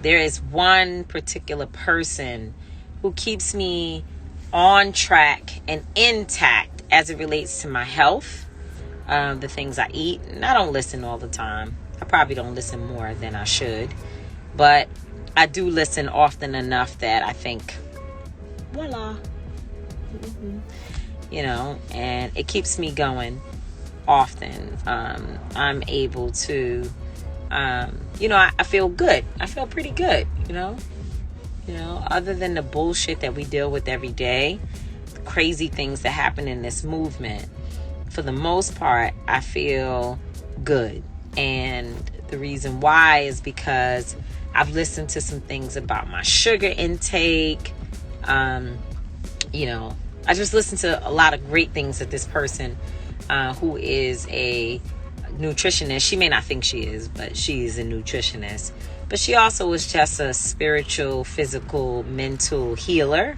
There is one particular person who keeps me on track and intact as it relates to my health, the things I eat. And I don't listen all the time. I probably don't listen more than I should. But I do listen often enough that I think, voila. And it keeps me going often. I'm able to, I feel good. I feel pretty good, other than the bullshit that we deal with every day, the crazy things that happen in this movement. For the most part, I feel good. And the reason why is because I've listened to some things about my sugar intake. I just listened to a lot of great things that this person, who is a nutritionist, she may not think she is, but she is a nutritionist. But she also is just a spiritual, physical, mental healer.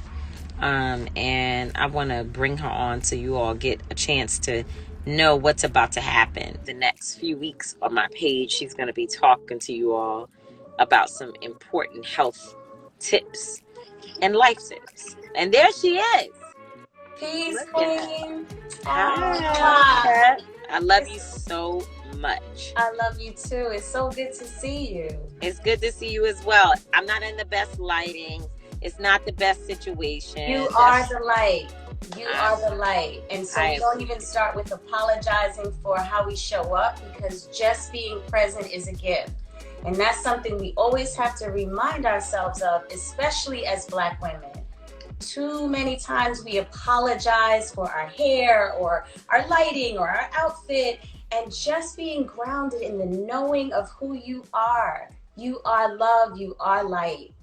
And I want to bring her on so you all get a chance to know what's about to happen. The next few weeks on my page, she's going to be talking to you all about some important health tips and life tips. And there she is. Peace, Queen. Hi. I love you so much. I love you too. It's so good to see you. It's good to see you as well. I'm not in the best lighting. It's not the best situation. You are the light. You are the light. And so we don't even start with apologizing for how we show up, because just being present is a gift. And that's something we always have to remind ourselves of, especially as Black women. Too many times we apologize for our hair or our lighting or our outfit, and just being grounded in the knowing of who you are. You are love, you are light.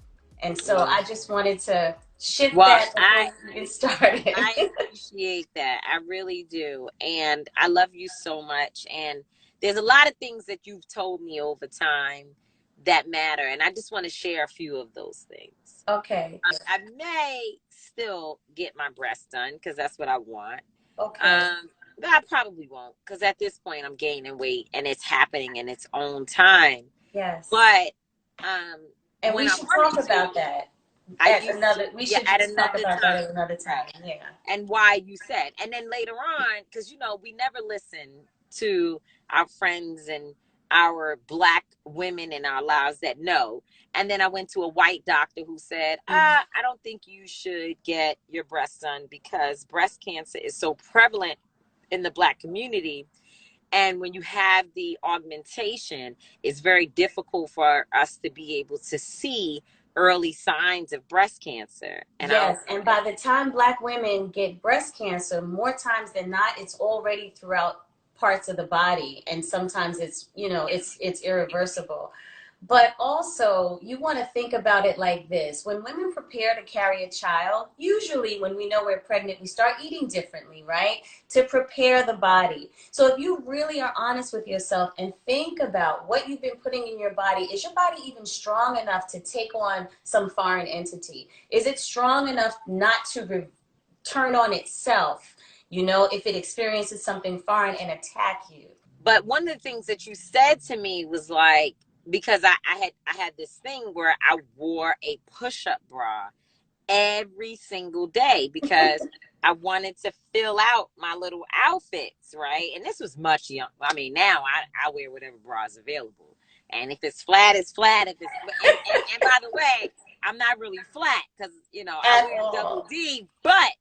And so I just wanted to shift that before we get started. I appreciate that. I really do. And I love you so much. And there's a lot of things that you've told me over time that matter. And I just want to share a few of those things. Okay. I may still get my breasts done because that's what I want. Okay. But I probably won't, because at this point I'm gaining weight and it's happening in its own time. Yes. But and we should talk about that. We should talk about that at another time. Yeah. And why you said. And then later on, because we never listen to our friends and our Black women in our lives that know. And then I went to a white doctor who said, I don't think you should get your breasts done because breast cancer is so prevalent in the Black community. And when you have the augmentation, it's very difficult for us to be able to see early signs of breast cancer. And and by the time Black women get breast cancer, more times than not, it's already throughout parts of the body. And sometimes it's, it's irreversible. But also, you want to think about it like this. When women prepare to carry a child, usually when we know we're pregnant, we start eating differently, right? To prepare the body. So if you really are honest with yourself and think about what you've been putting in your body, is your body even strong enough to take on some foreign entity? Is it strong enough not to turn on itself, if it experiences something foreign and attack you? But one of the things that you said to me was like, because I had this thing where I wore a push-up bra every single day because I wanted to fill out my little outfits, right? And this was much young. I mean, now I wear whatever bra is available. And if it's flat, it's flat. If it's and by the way, I'm not really flat because, I wear double D, but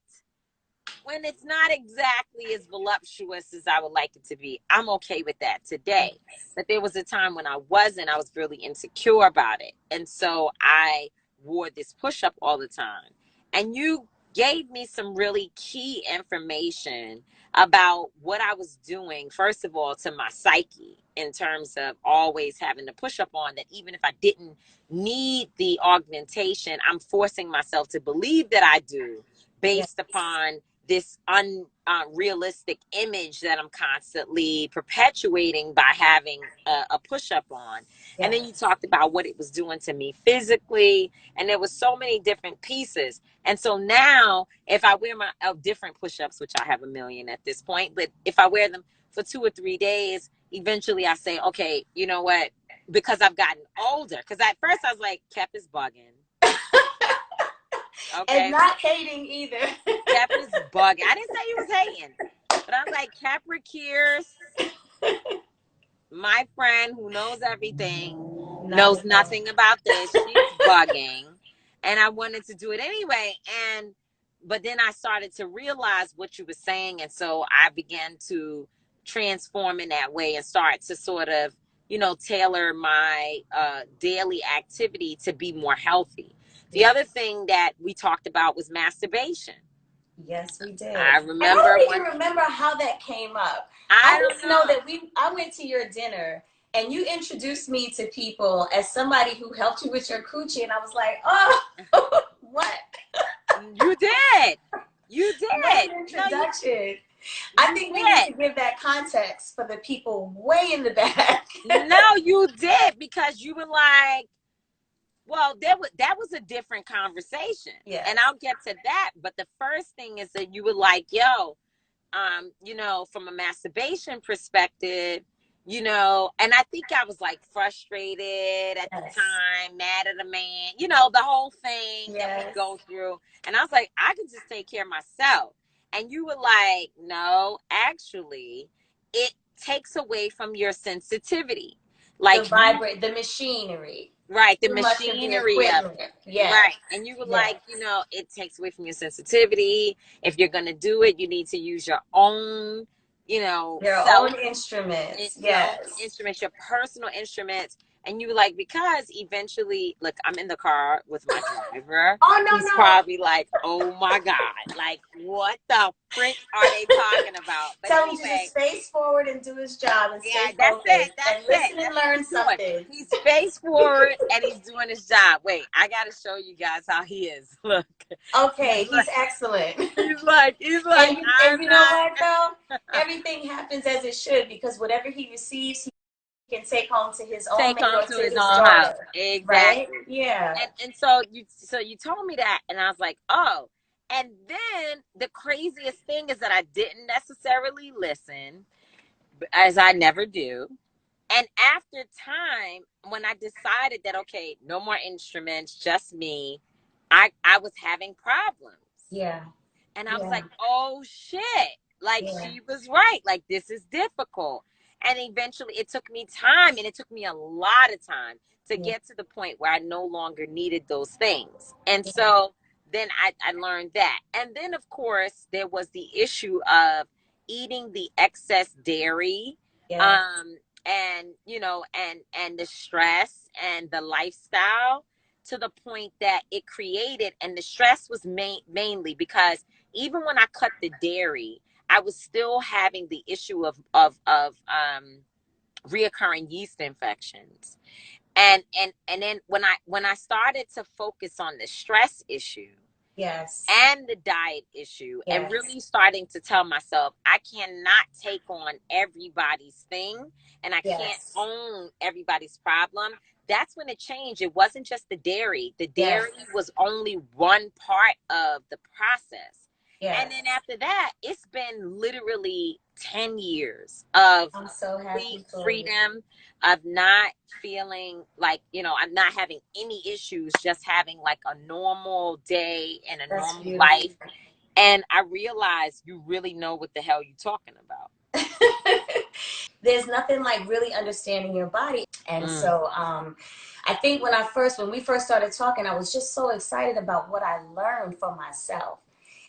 when it's not exactly as voluptuous as I would like it to be, I'm okay with that today. But there was a time when I was really insecure about it. And so I wore this push-up all the time. And you gave me some really key information about what I was doing, first of all, to my psyche in terms of always having the push-up on, that even if I didn't need the augmentation, I'm forcing myself to believe that I do based upon this unrealistic image that I'm constantly perpetuating by having a push-up on. And then you Yes. talked about what it was doing to me physically, and there was so many different pieces. And so now, if I wear my different push-ups, which I have a million at this point, but if I wear them for 2 or 3 days, eventually I say, okay, you know what? Because I've gotten older. Because at first I was like, Kep is bugging. And Okay, not hating either. Cap is bugging. I didn't say he was hating, but I'm like, Capricorns, my friend who knows everything, Not knows at all. nothing about this. She's bugging. And I wanted to do it anyway. But then I started to realize what you were saying. And so I began to transform in that way and start to sort of, tailor my daily activity to be more healthy. The other Yes. thing that we talked about was masturbation. Yes, we did. I And I remember don't even one. remember how that came up. I I don't just know know. that I went to your dinner and you introduced me to people as somebody who helped you with your coochie, and I was like, oh, what? You did. You What did. an No, introduction. I you think we need did. to give that context for the people way in the back. No, you did because you were like, well, that was a different conversation, and Yes. I'll get to that. But the first thing is that you were like, yo, from a masturbation perspective, and I think I was like frustrated at the Yes. time, mad at a man, the whole thing that we Yes. go through. And I was like, I can just take care of myself. And you were like, no, actually, it takes away from your sensitivity. The Like you, vibrate, the machinery. right, the Too much of the machinery of equipment. it. Yes. Right. And you were Yes. like, it takes away from your sensitivity. If you're going to do it, you need to use your own, Their self, own instruments. your own Yes. instruments, your personal instruments. And you were like, because eventually, look, I'm in the car with my driver. Oh, no, He's no. probably like, oh my God, like, what the frick are they talking about? But Tell him to anyway, just face forward and do his job and yeah, stay that's it. focused That's and it. listen and That's what learn he's doing. something. He's face forward and he's doing his job. Wait, I gotta show you guys how he is. Look, he's Okay, like, he's excellent. he's like, And I'm you know not. what though? Everything happens as it should, because whatever he receives, he can take home to his own Take mate home or to to his his own house. daughter. Right? Exactly. Yeah. And so you told me that, and I was like, oh. And then the craziest thing is that I didn't necessarily listen, as I never do. And after time, when I decided that, okay, no more instruments, just me, I was having problems. Yeah. And I was Yeah. like, oh shit. Like Yeah. she was right. Like this is difficult. And eventually it took me time, and it took me a lot of time to Yeah. get to the point where I no longer needed those things. And Yeah. so then I learned that. And then of course there was the issue of eating the excess dairy, Yeah. um, and and the stress and the lifestyle, to the point that it created, and the stress was mainly because even when I cut the dairy, I was still having the issue of reoccurring yeast infections. And then when I started to focus on the stress issue Yes. and the diet issue, and Yes. really starting to tell myself I cannot take on everybody's thing, and I can't Yes. own everybody's problem. That's when it changed. It wasn't just the dairy. The Yes. dairy was only one part of the process. And then Yes. after that, it's been literally 10 years of I'm so complete happy for you. freedom, of not feeling like, I'm not having any issues, just having like a normal day and a That's normal beautiful. life. And I realized you really know what the hell you're talking about. There's nothing like really understanding your body. And Mm. so I think when we first started talking, I was just so excited about what I learned for myself.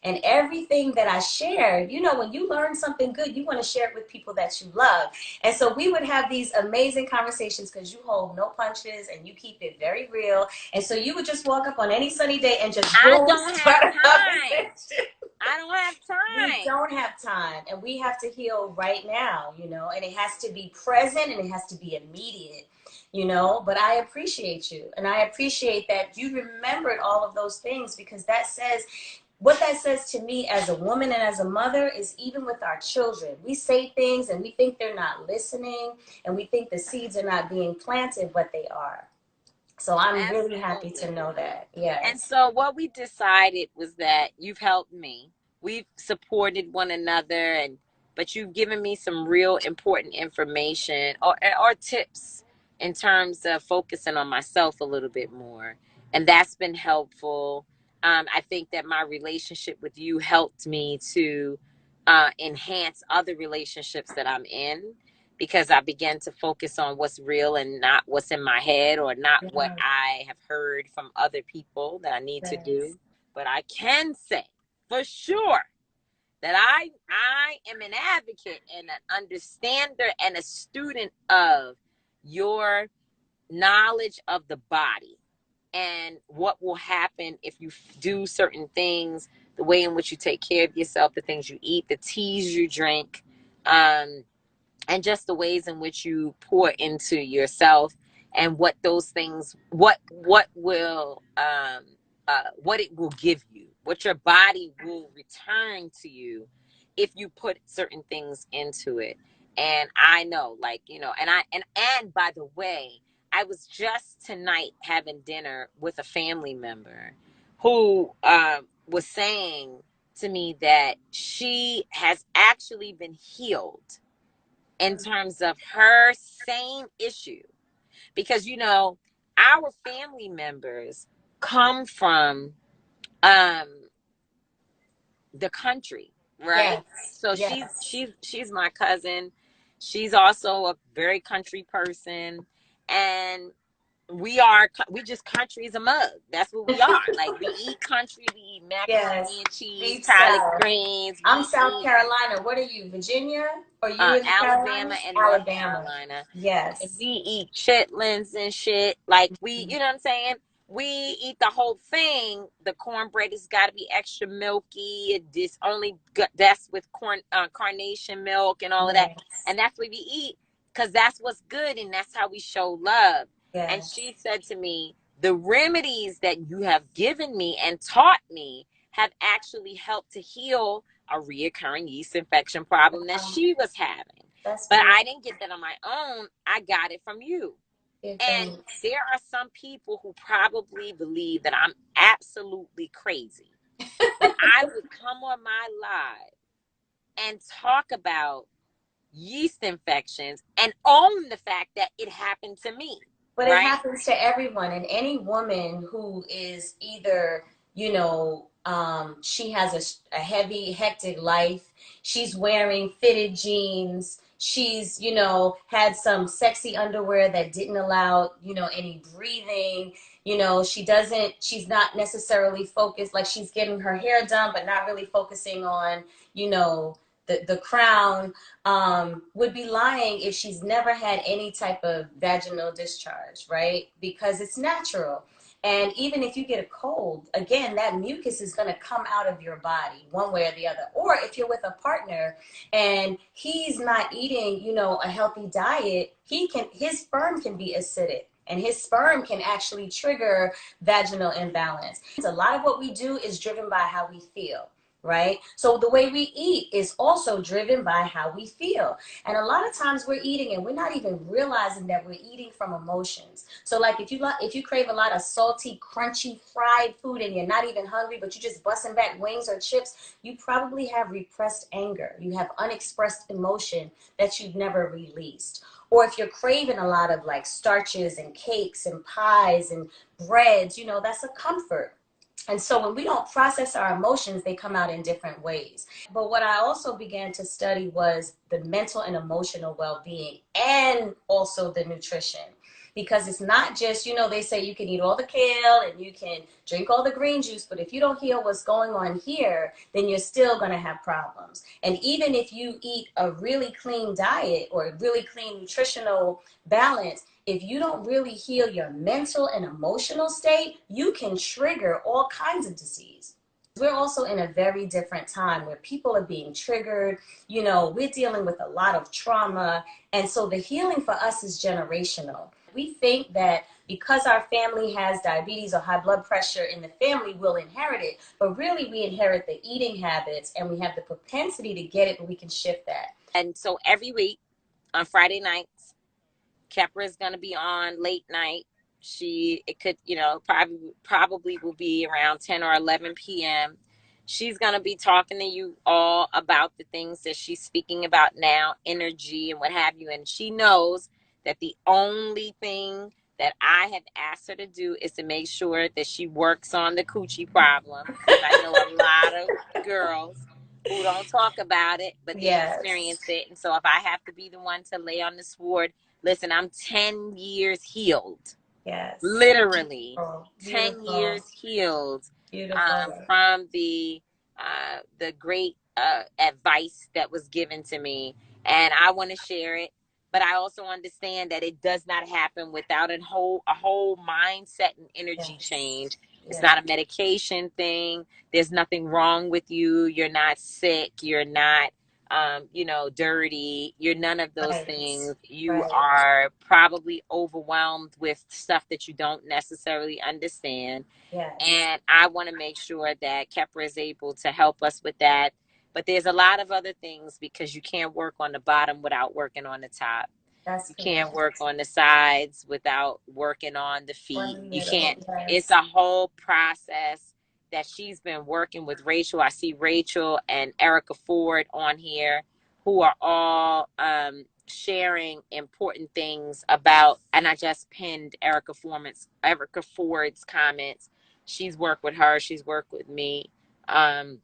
And everything that I shared, when you learn something good, you want to share it with people that you love. And so we would have these amazing conversations because you hold no punches and you keep it very real. And so you would just walk up on any sunny day and just I boom, don't have start a time. conversation. I don't have We time. don't have time, and we have to heal right now, and it has to be present and it has to be immediate, but I appreciate you, and I appreciate that you remembered all of those things, because that says what that says to me as a woman and as a mother is even with our children, we say things and we think they're not listening and we think the seeds are not being planted, but they are. So I'm really happy to Absolutely. know that. And Yes. so what we decided was that you've helped me. We've supported one another, and but you've given me some real important information or tips in terms of focusing on myself a little bit more. And that's been helpful. I think that my relationship with you helped me to enhance other relationships that I'm in, because I began to focus on what's real and not what's in my head or not what Yes. I have heard from other people that I need to Yes. do. But I can say for sure that I am an advocate and an understander and a student of your knowledge of the body and what will happen if you do certain things, the way in which you take care of yourself, the things you eat, the teas you drink, um, and just the ways in which you pour into yourself, and what those things, what will what it will give you, what your body will return to you if you put certain things into it. And I know, like, and by the way, I was just tonight having dinner with a family member who was saying to me that she has actually been healed in terms of her same issue, because our family members come from um the country, right? Yes. So she's Yes. she's she's my cousin. She's also a very country person, and we just country as a mug. That's what we are. Like, we eat country, we eat Yes. macaroni and cheese, Deep collard South. greens, I'm we South eat Carolina. What are you, Virginia? Or you in the Alabama Carolinas? and North Alabama. Carolina. And Yes. we eat chitlins and shit. Like, we, you know what I'm saying? We eat the whole thing. The cornbread has got to be extra milky. This only that's with carnation milk and all of that. Yes. And that's what we eat, because that's what's good and that's how we show love. And Yes. she said to me, the remedies that you have given me and taught me have actually helped to heal a reoccurring yeast infection problem that Um, she was having. that's But beautiful. I didn't get that on my own. I got it from you. Give And thanks. there are some people who probably believe that I'm absolutely crazy, that I would come on my live and talk about yeast infections and own the fact that it happened to me, But it right? happens to everyone, and any woman who is either, she has a heavy, hectic life. She's wearing fitted jeans. She's, had some sexy underwear that didn't allow, any breathing. She's not necessarily focused, like she's getting her hair done, but not really focusing on, you know, the crown, would be lying if she's never had any type of vaginal discharge, right? Because it's natural. And even if you get a cold, again, that mucus is going to come out of your body one way or the other. Or if you're with a partner and he's not eating, a healthy diet, his sperm can be acidic. And his sperm can actually trigger vaginal imbalance. A lot of what we do is driven by how we feel, right? So the way we eat is also driven by how we feel. And a lot of times we're eating and we're not even realizing that we're eating from emotions. So like if you crave a lot of salty, crunchy, fried food and you're not even hungry, but you just busting back wings or chips, you probably have repressed anger. You have unexpressed emotion that you've never released. Or if you're craving a lot of like starches and cakes and pies and breads, that's a comfort. And so when we don't process our emotions, they come out in different ways. But what I also began to study was the mental and emotional well-being and also the nutrition. Because it's not just, they say you can eat all the kale and you can drink all the green juice, but if you don't heal what's going on here, then you're still going to have problems. And even if you eat a really clean diet or a really clean nutritional balance, if you don't really heal your mental and emotional state, you can trigger all kinds of disease. We're also in a very different time where people are being triggered. We're dealing with a lot of trauma. And so the healing for us is generational. We think that because our family has diabetes or high blood pressure in the family, we'll inherit it. But really, we inherit the eating habits and we have the propensity to get it, but we can shift that. And so every week on Friday nights, Kepra is going to be on late night. It could, probably will be around 10 or 11 p.m. She's going to be talking to you all about the things that she's speaking about now, energy and what have you. And she knows that the only thing that I have asked her to do is to make sure that she works on the coochie problem, because I know a lot of girls who don't talk about it, but they Yes. experience it. And so if I have to be the one to lay on the sword, listen, I'm 10 years healed. Yes. Literally Oh, 10 beautiful. years healed Beautiful. from the great advice that was given to me. And I want to share it. But I also understand that it does not happen without a whole mindset and energy Yes. change. It's Yeah. not a medication thing. There's nothing wrong with you. You're not sick. You're not dirty. You're none of those Right. things. You Right. are probably overwhelmed with stuff that you don't necessarily understand. Yes. And I want to make sure that Kepra is able to help us with that. But there's a lot of other things, because you can't work on the bottom without working on the top. That's You can't work correct. on the sides without working on the One feet. in the You middle. can't. It's Yes. a whole process that she's been working with Rachel. I see Rachel and Erica Ford on here, who are all sharing important things about. And I just pinned Erica Ford's comments. She's worked with her. She's worked with me. Um,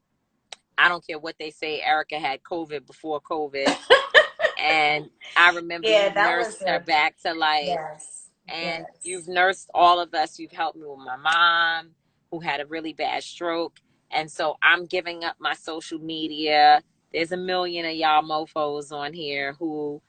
I don't care what they say. Erica had COVID before COVID, and I remember Yeah, you that was nursed her a back to life. yes. And you've Yes. nursed all of us. You've helped me with my mom, who had a really bad stroke. And so I'm giving up my social media. There's a million of y'all mofos on here who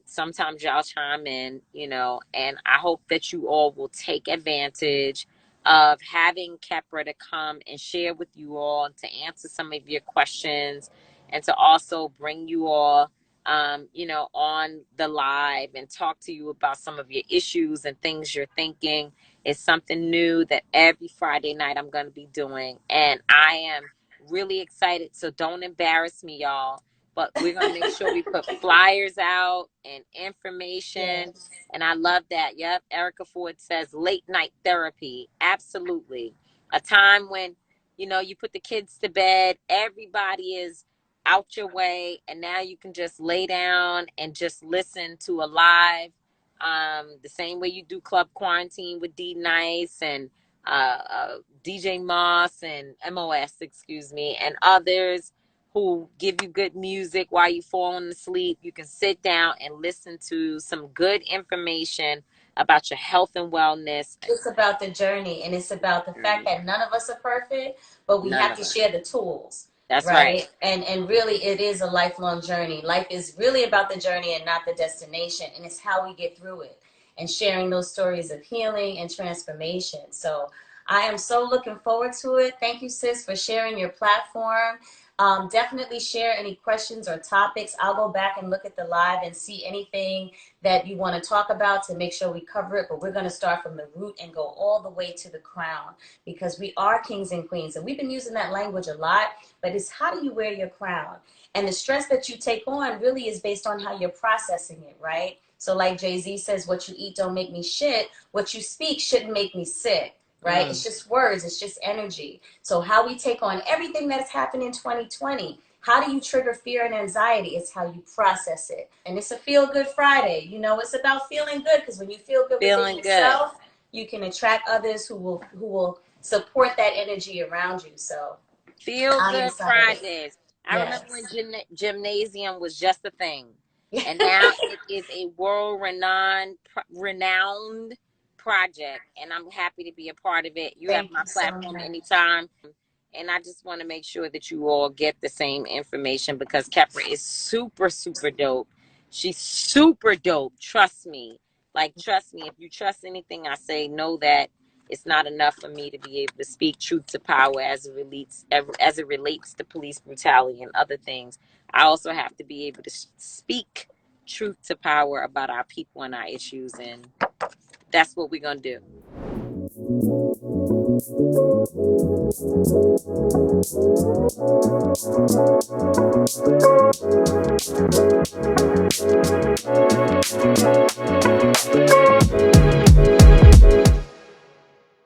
sometimes y'all chime in, and I hope that you all will take advantage of having Kepra to come and share with you all, and to answer some of your questions, and to also bring you all on the live and talk to you about some of your issues and things you're thinking. Is something new that every Friday night I'm going to be doing. And I am really excited. So don't embarrass me, y'all. But we're going to make sure we put flyers out and information. Yes. And I love that. Yep. Erica Ford says late night therapy. Absolutely. A time when, you put the kids to bed, everybody is out your way, and now you can just lay down and just listen to a live, the same way you do Club Quarantine with D Nice and DJ Moss and MOS, excuse me, and others who give you good music while you falling asleep. You can sit down and listen to some good information about your health and wellness. It's about the journey, and it's about the fact that none of us are perfect, but we None have of to us. share the tools, That's right. right? And really, it is a lifelong journey. Life is really about the journey and not the destination, and it's how we get through it, and sharing those stories of healing and transformation. So I am so looking forward to it. Thank you, sis, for sharing your platform. Definitely share any questions or topics. I'll go back and look at the live and see anything that you want to talk about to make sure we cover it. But we're going to start from the root and go all the way to the crown, because we are kings and queens. And we've been using that language a lot, but it's how do you wear your crown? And the stress that you take on really is based on how you're processing it, right? So like Jay-Z says, what you eat don't make me shit. What you speak shouldn't make me sick, right? Mm. It's just words. It's just energy. So how we take on everything that's happened in 2020, how do you trigger fear and anxiety? It's how you process it. And it's a feel good Friday. It's about feeling good, because when you feel good within Feeling good. yourself, you can attract others who will support that energy around you. So Feel I'm Good excited. Fridays. I remember when Yes. gymnasium was just a thing, and now it is a renowned project, and I'm happy to be a part of it. You have Thank my you so platform much. anytime, and I just want to make sure that you all get the same information, because Kepra is super, super dope. She's super dope. Trust me. Like, trust me. If you trust anything I say, know that it's not enough for me to be able to speak truth to power as it relates to police brutality and other things. I also have to be able to speak truth to power about our people and our issues. And That's what we're gonna do.